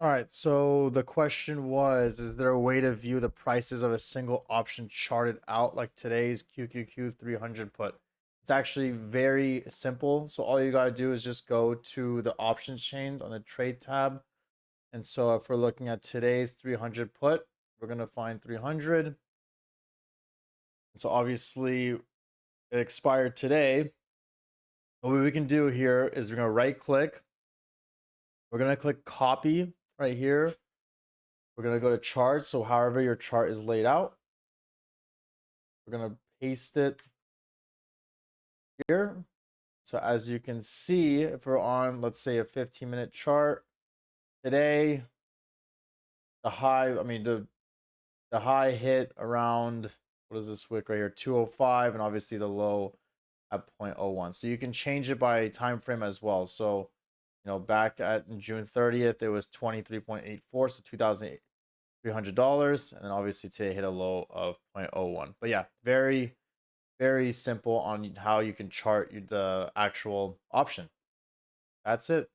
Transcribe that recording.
All right, so the question was, is there a way to view the prices of a single option charted out like today's QQQ 300 put? It's actually very simple. So all you got to do is just go to the options chain on the trade tab. And so if we're looking at today's 300 put, we're going to find 300. So obviously it expired today. What we can do here is we're going to right click. We're going to click copy right here. We're going to go to chart. So however your chart is laid out, we're going to paste it here. So as you can see, if we're on, let's say, a 15-minute chart today, the high, I mean, the high hit around, what is this wick right here, 205, and obviously the low at 0.01. So you can change it by time frame as well. So, back at June 30th, it was 23.84, so $2,300, and then obviously today hit a low of 0.01. But yeah, very, very simple on how you can chart the actual option. That's it.